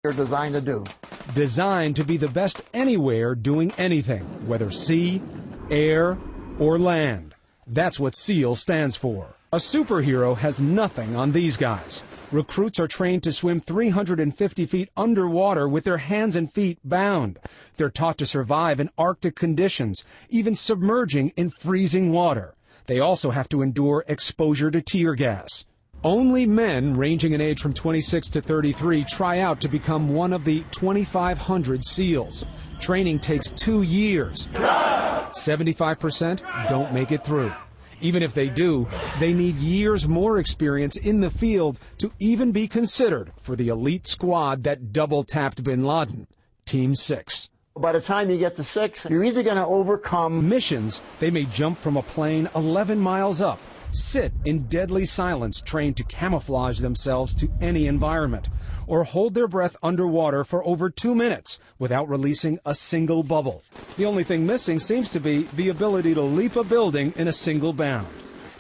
They're designed to do. Designed to be the best anywhere doing anything, whether sea, air, or land. That's what SEAL stands for. A superhero has nothing on these guys. Recruits are trained to swim 350 feet underwater with their hands and feet bound. They're taught to survive in Arctic conditions, even submerging in freezing water. They also have to endure exposure to tear gas. Only men ranging in age from 26 to 33 try out to become one of the 2,500 SEALs. Training takes 2 years. 75% don't make it through. Even if they do, they need years more experience in the field to even be considered for the elite squad that double-tapped bin Laden, Team 6. By the time you get to 6, you're either going to overcome missions. They may jump from a plane 11 miles up, sit in deadly silence, trained to camouflage themselves to any environment, or hold their breath underwater for over 2 minutes without releasing a single bubble. The only thing missing seems to be the ability to leap a building in a single bound.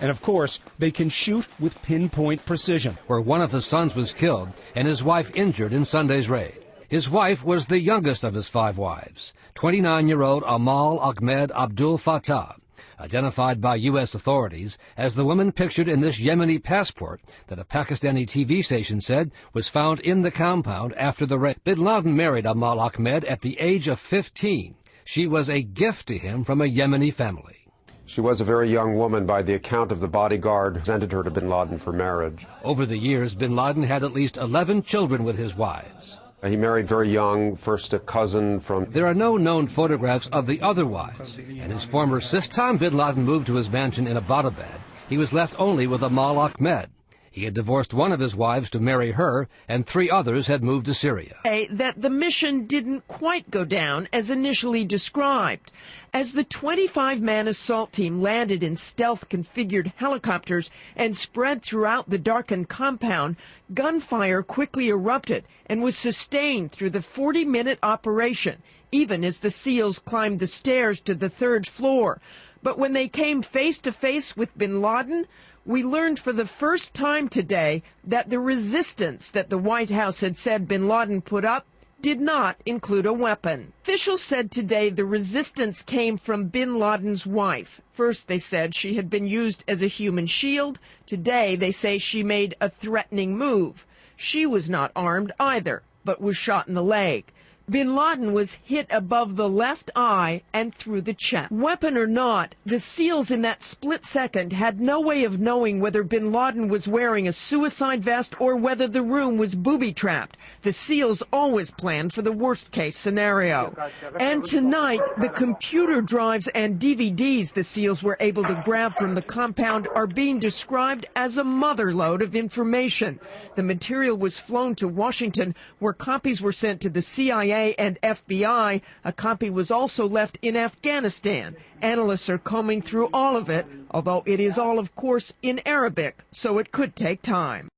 And of course, they can shoot with pinpoint precision. Where one of his sons was killed and his wife injured in Sunday's raid. His wife was the youngest of his 5 wives, 29-year-old Amal Ahmed Abdul Fattah, identified by U.S. authorities as the woman pictured in this Yemeni passport that a Pakistani TV station said was found in the compound after the raid. Bin Laden married Amal Ahmed at the age of 15. She was a gift to him from a Yemeni family. She was a very young woman by the account of the bodyguard who presented her to bin Laden for marriage. Over the years, bin Laden had at least 11 children with his wives. He married very young, first a cousin from... There are no known photographs of the other wives, and his former sister. Time bin Laden moved to his mansion in Abbottabad, he was left only with Amal Ahmed. He had divorced one of his wives to marry her, and 3 others had moved to Syria. That the mission didn't quite go down as initially described. As the 25-man assault team landed in stealth-configured helicopters and spread throughout the darkened compound, gunfire quickly erupted and was sustained through the 40-minute operation, even as the SEALs climbed the stairs to the 3rd floor. But when they came face-to-face with bin Laden, we learned for the first time today that the resistance that the White House had said bin Laden put up did not include a weapon. Officials said today the resistance came from bin Laden's wife. First, they said she had been used as a human shield. Today, they say she made a threatening move. She was not armed either, but was shot in the leg. Bin Laden was hit above the left eye and through the chest. Weapon or not, the SEALs in that split second had no way of knowing whether bin Laden was wearing a suicide vest or whether the room was booby-trapped. The SEALs always planned for the worst-case scenario. And tonight, the computer drives and DVDs the SEALs were able to grab from the compound are being described as a motherlode of information. The material was flown to Washington, where copies were sent to the CIA and FBI. A copy was also left in Afghanistan. Analysts are combing through all of it, although it is all, of course, in Arabic, so it could take time.